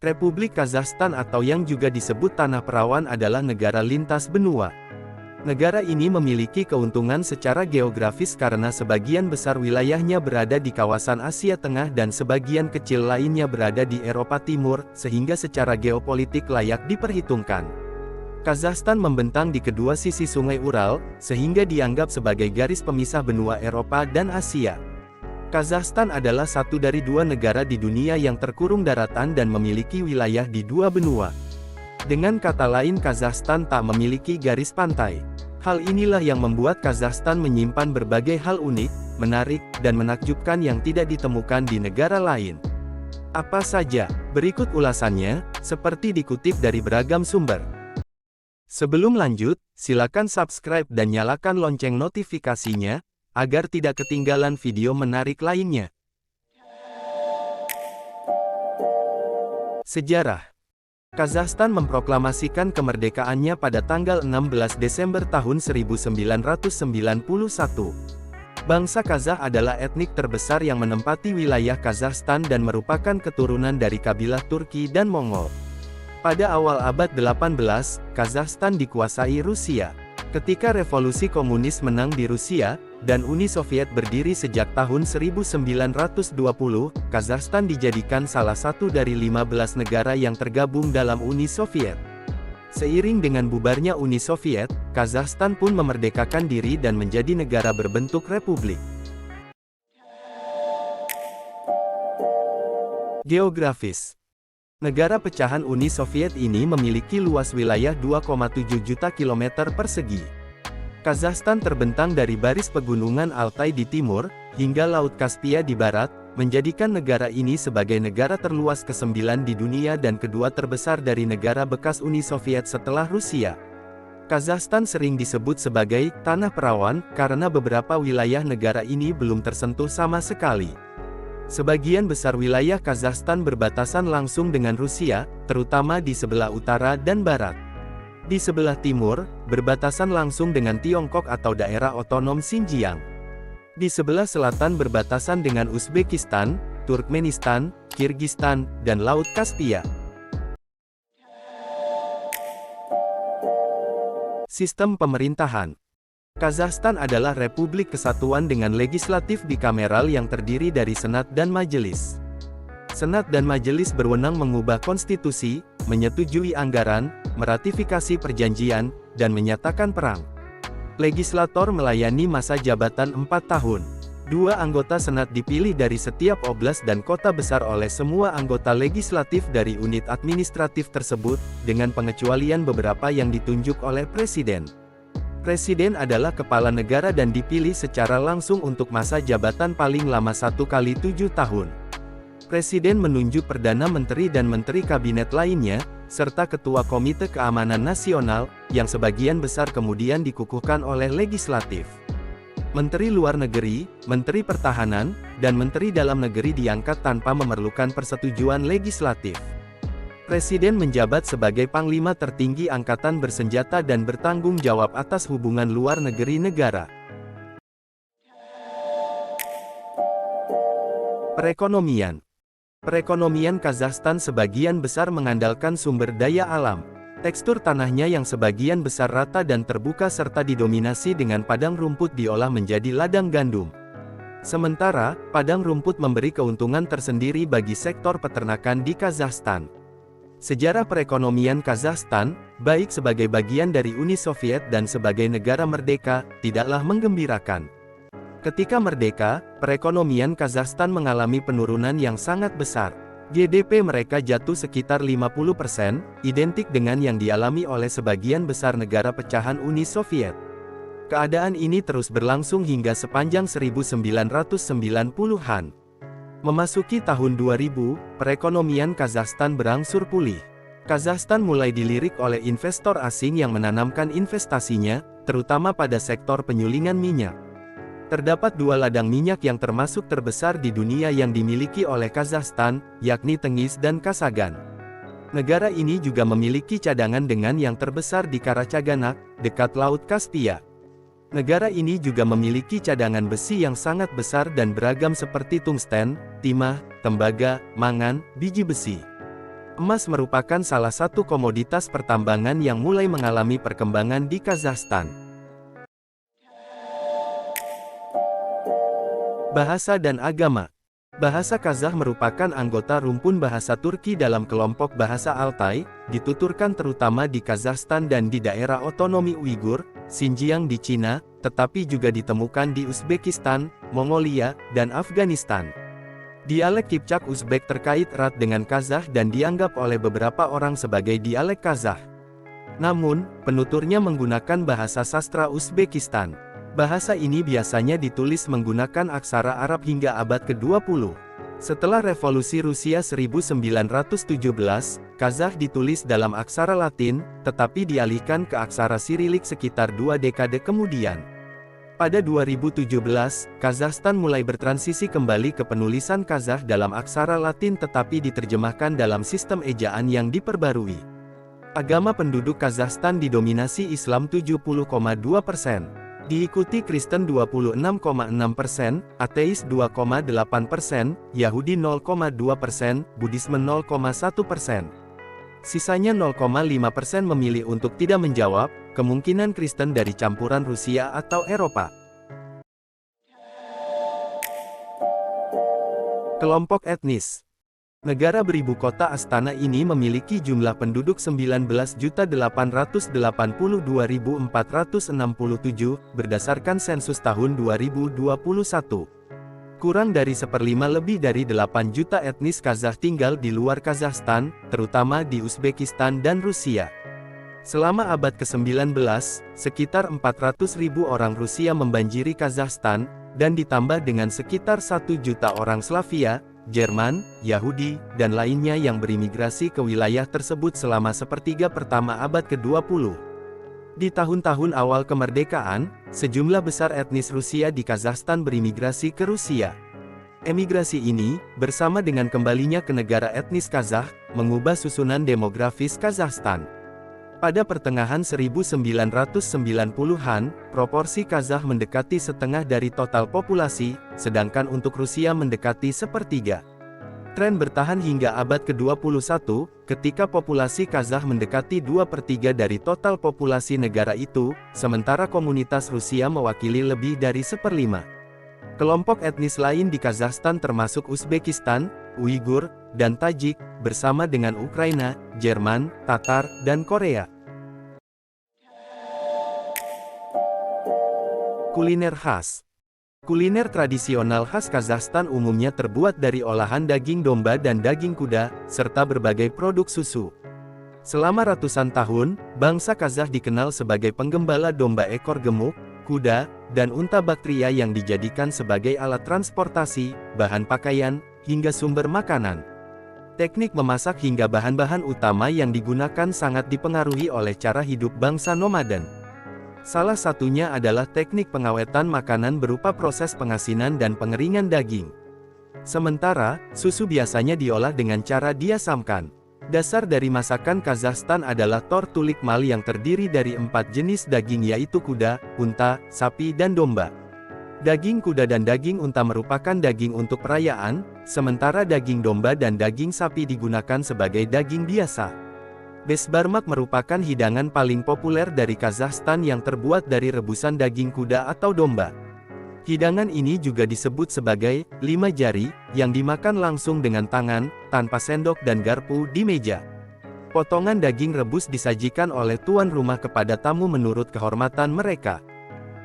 Republik Kazakhstan atau yang juga disebut Tanah Perawan adalah negara lintas benua. Negara ini memiliki keuntungan secara geografis karena sebagian besar wilayahnya berada di kawasan Asia Tengah dan sebagian kecil lainnya berada di Eropa Timur, sehingga secara geopolitik layak diperhitungkan. Kazakhstan membentang di kedua sisi Sungai Ural, sehingga dianggap sebagai garis pemisah benua Eropa dan Asia. Kazakhstan adalah satu dari dua negara di dunia yang terkurung daratan dan memiliki wilayah di dua benua. Dengan kata lain, Kazakhstan tak memiliki garis pantai. Hal inilah yang membuat Kazakhstan menyimpan berbagai hal unik, menarik, dan menakjubkan yang tidak ditemukan di negara lain. Apa saja? Berikut ulasannya, seperti dikutip dari beragam sumber. Sebelum lanjut, silakan subscribe dan nyalakan lonceng notifikasinya, agar tidak ketinggalan video menarik lainnya. Sejarah. Kazakhstan memproklamasikan kemerdekaannya pada tanggal 16 Desember tahun 1991. Bangsa Kazakh adalah etnik terbesar yang menempati wilayah Kazakhstan dan merupakan keturunan dari kabilah Turki dan Mongol. Pada awal abad 18, Kazakhstan dikuasai Rusia. Ketika revolusi komunis menang di Rusia, dan Uni Soviet berdiri sejak tahun 1920, Kazakhstan dijadikan salah satu dari 15 negara yang tergabung dalam Uni Soviet. Seiring dengan bubarnya Uni Soviet, Kazakhstan pun memerdekakan diri dan menjadi negara berbentuk republik. Geografis. Negara pecahan Uni Soviet ini memiliki luas wilayah 2,7 juta kilometer persegi. Kazakhstan terbentang dari baris pegunungan Altai di timur, hingga Laut Kaspia di barat, menjadikan negara ini sebagai negara terluas ke-9 di dunia dan kedua terbesar dari negara bekas Uni Soviet setelah Rusia. Kazakhstan sering disebut sebagai Tanah Perawan, karena beberapa wilayah negara ini belum tersentuh sama sekali. Sebagian besar wilayah Kazakhstan berbatasan langsung dengan Rusia, terutama di sebelah utara dan barat. Di sebelah timur, berbatasan langsung dengan Tiongkok atau daerah otonom Xinjiang. Di sebelah selatan berbatasan dengan Uzbekistan, Turkmenistan, Kirgistan, dan Laut Kaspia. Sistem pemerintahan. Kazakhstan adalah republik kesatuan dengan legislatif bikameral yang terdiri dari Senat dan Majelis. Senat dan Majelis berwenang mengubah konstitusi, menyetujui anggaran, meratifikasi perjanjian, dan menyatakan perang. Legislator melayani masa jabatan 4 tahun. 2 anggota Senat dipilih dari setiap oblast dan kota besar oleh semua anggota legislatif dari unit administratif tersebut, dengan pengecualian beberapa yang ditunjuk oleh Presiden. Presiden adalah kepala negara dan dipilih secara langsung untuk masa jabatan paling lama 1 kali 7 tahun. Presiden menunjuk Perdana Menteri dan Menteri Kabinet lainnya, serta Ketua Komite Keamanan Nasional, yang sebagian besar kemudian dikukuhkan oleh legislatif. Menteri Luar Negeri, Menteri Pertahanan, dan Menteri Dalam Negeri diangkat tanpa memerlukan persetujuan legislatif. Presiden menjabat sebagai Panglima tertinggi Angkatan Bersenjata dan bertanggung jawab atas hubungan luar negeri negara. Perekonomian. Perekonomian Kazakhstan sebagian besar mengandalkan sumber daya alam. Tekstur tanahnya yang sebagian besar rata dan terbuka serta didominasi dengan padang rumput diolah menjadi ladang gandum. Sementara, padang rumput memberi keuntungan tersendiri bagi sektor peternakan di Kazakhstan. Sejarah perekonomian Kazakhstan, baik sebagai bagian dari Uni Soviet dan sebagai negara merdeka, tidaklah menggembirakan. Ketika merdeka, perekonomian Kazakhstan mengalami penurunan yang sangat besar. GDP mereka jatuh sekitar 50%, identik dengan yang dialami oleh sebagian besar negara pecahan Uni Soviet. Keadaan ini terus berlangsung hingga sepanjang 1990-an. Memasuki tahun 2000, perekonomian Kazakhstan berangsur pulih. Kazakhstan mulai dilirik oleh investor asing yang menanamkan investasinya, terutama pada sektor penyulingan minyak. Terdapat 2 ladang minyak yang termasuk terbesar di dunia yang dimiliki oleh Kazakhstan, yakni Tengiz dan Kashagan. Negara ini juga memiliki cadangan dengan yang terbesar di Karachaganak, dekat Laut Kaspia. Negara ini juga memiliki cadangan besi yang sangat besar dan beragam seperti tungsten, timah, tembaga, mangan, biji besi. Emas merupakan salah satu komoditas pertambangan yang mulai mengalami perkembangan di Kazakhstan. Bahasa dan agama. Bahasa Kazakh merupakan anggota rumpun bahasa Turki dalam kelompok bahasa Altai, dituturkan terutama di Kazakhstan dan di daerah otonomi Uighur, Xinjiang di Cina, tetapi juga ditemukan di Uzbekistan, Mongolia, dan Afghanistan. Dialek Kipchak Uzbek terkait erat dengan Kazakh dan dianggap oleh beberapa orang sebagai dialek Kazakh. Namun, penuturnya menggunakan bahasa sastra Uzbekistan. Bahasa ini biasanya ditulis menggunakan aksara Arab hingga abad ke-20. Setelah Revolusi Rusia 1917, Kazakh ditulis dalam aksara Latin, tetapi dialihkan ke aksara Sirilik sekitar 2 dekade kemudian. Pada 2017, Kazakhstan mulai bertransisi kembali ke penulisan Kazakh dalam aksara Latin tetapi diterjemahkan dalam sistem ejaan yang diperbarui. Agama penduduk Kazakhstan didominasi Islam 70,2%. Diikuti Kristen 26,6%, Ateis 2,8%, Yahudi 0,2%, Buddhisme 0,1%. Sisanya 0,5% memilih untuk tidak menjawab, kemungkinan Kristen dari campuran Rusia atau Eropa. Kelompok etnis. Negara beribu kota Astana ini memiliki jumlah penduduk 19.882.467, berdasarkan sensus tahun 2021. Kurang dari 1/5 lebih dari 8 juta etnis Kazakh tinggal di luar Kazakhstan, terutama di Uzbekistan dan Rusia. Selama abad ke-19, sekitar 400.000 orang Rusia membanjiri Kazakhstan, dan ditambah dengan sekitar 1 juta orang Slavia, Jerman, Yahudi, dan lainnya yang berimigrasi ke wilayah tersebut selama sepertiga pertama abad ke-20. Di tahun-tahun awal kemerdekaan, sejumlah besar etnis Rusia di Kazakhstan berimigrasi ke Rusia. Emigrasi ini, bersama dengan kembalinya ke negara etnis Kazakh, mengubah susunan demografis Kazakhstan. Pada pertengahan 1990-an, proporsi Kazakh mendekati setengah dari total populasi, sedangkan untuk Rusia mendekati sepertiga. Tren bertahan hingga abad ke-21, ketika populasi Kazakh mendekati 2/3 dari total populasi negara itu, sementara komunitas Rusia mewakili lebih dari 1/5. Kelompok etnis lain di Kazakhstan termasuk Uzbekistan, Uighur, dan Tajik, bersama dengan Ukraina, Jerman, Tatar, dan Korea. Kuliner khas. Kuliner tradisional khas Kazakhstan umumnya terbuat dari olahan daging domba dan daging kuda, serta berbagai produk susu. Selama ratusan tahun, bangsa Kazakh dikenal sebagai penggembala domba ekor gemuk, kuda, dan unta Baktria yang dijadikan sebagai alat transportasi, bahan pakaian, hingga sumber makanan. Teknik memasak hingga bahan-bahan utama yang digunakan sangat dipengaruhi oleh cara hidup bangsa nomaden. Salah satunya adalah teknik pengawetan makanan berupa proses pengasinan dan pengeringan daging. Sementara, susu biasanya diolah dengan cara diasamkan. Dasar dari masakan Kazakhstan adalah tor tulik mal yang terdiri dari 4 jenis daging yaitu kuda, unta, sapi dan domba. Daging kuda dan daging unta merupakan daging untuk perayaan, sementara daging domba dan daging sapi digunakan sebagai daging biasa. Besbarmak merupakan hidangan paling populer dari Kazakhstan yang terbuat dari rebusan daging kuda atau domba. Hidangan ini juga disebut sebagai 5 jari, yang dimakan langsung dengan tangan, tanpa sendok dan garpu di meja. Potongan daging rebus disajikan oleh tuan rumah kepada tamu menurut kehormatan mereka.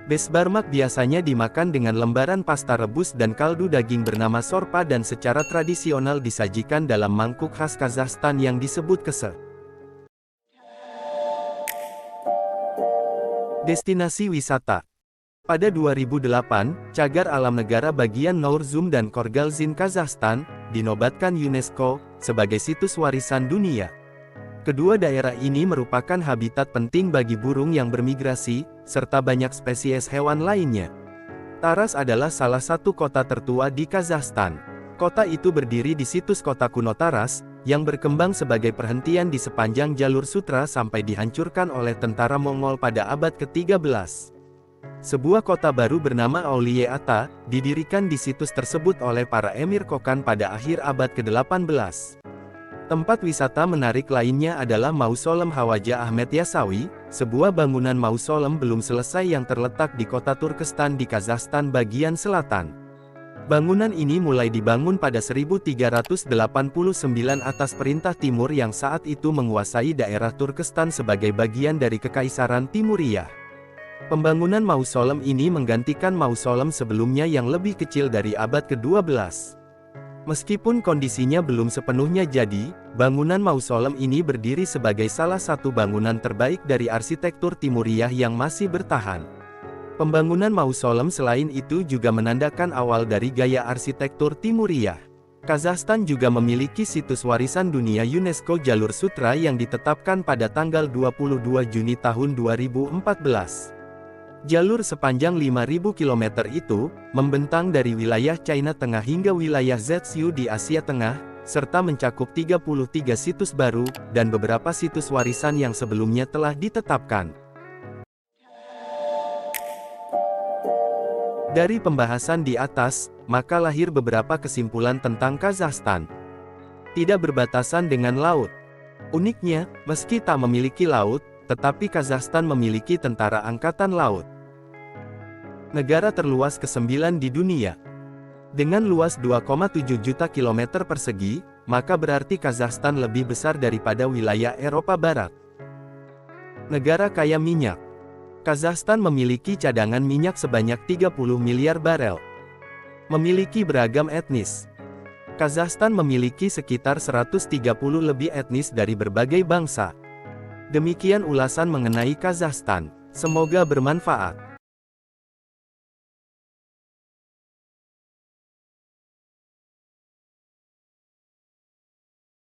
Besbarmak biasanya dimakan dengan lembaran pasta rebus dan kaldu daging bernama sorpa dan secara tradisional disajikan dalam mangkuk khas Kazakhstan yang disebut kese. Destinasi wisata. Pada 2008, cagar alam negara bagian Nourzum dan Korgalzin Kazakhstan, dinobatkan UNESCO, sebagai situs warisan dunia. Kedua daerah ini merupakan habitat penting bagi burung yang bermigrasi, serta banyak spesies hewan lainnya. Taras adalah salah satu kota tertua di Kazakhstan. Kota itu berdiri di situs kota kuno Taras, yang berkembang sebagai perhentian di sepanjang jalur sutra sampai dihancurkan oleh tentara Mongol pada abad ke-13. Sebuah kota baru bernama Auliye Ata, didirikan di situs tersebut oleh para emir Kokan pada akhir abad ke-18. Tempat wisata menarik lainnya adalah Mausolem Khawaja Ahmed Yasawi, sebuah bangunan mausolem belum selesai yang terletak di kota Turkestan di Kazakhstan bagian selatan. Bangunan ini mulai dibangun pada 1389 atas perintah Timur yang saat itu menguasai daerah Turkestan sebagai bagian dari Kekaisaran Timuriyah. Pembangunan mausolem ini menggantikan mausolem sebelumnya yang lebih kecil dari abad ke-12. Meskipun kondisinya belum sepenuhnya jadi, bangunan mausolem ini berdiri sebagai salah satu bangunan terbaik dari arsitektur Timuriyah yang masih bertahan. Pembangunan mausolem selain itu juga menandakan awal dari gaya arsitektur Timuriyah. Kazakhstan juga memiliki situs warisan dunia UNESCO Jalur Sutra yang ditetapkan pada tanggal 22 Juni tahun 2014. Jalur sepanjang 5.000 km itu, membentang dari wilayah China Tengah hingga wilayah Zhejiang di Asia Tengah, serta mencakup 33 situs baru, dan beberapa situs warisan yang sebelumnya telah ditetapkan. Dari pembahasan di atas, maka lahir beberapa kesimpulan tentang Kazakhstan. Tidak berbatasan dengan laut. Uniknya, meski tak memiliki laut, tetapi Kazakhstan memiliki tentara angkatan laut. Negara terluas ke-9 di dunia. Dengan luas 2,7 juta kilometer persegi, maka berarti Kazakhstan lebih besar daripada wilayah Eropa Barat. Negara kaya minyak. Kazakhstan memiliki cadangan minyak sebanyak 30 miliar barel. Memiliki beragam etnis. Kazakhstan memiliki sekitar 130 lebih etnis dari berbagai bangsa. Demikian ulasan mengenai Kazakhstan. Semoga bermanfaat.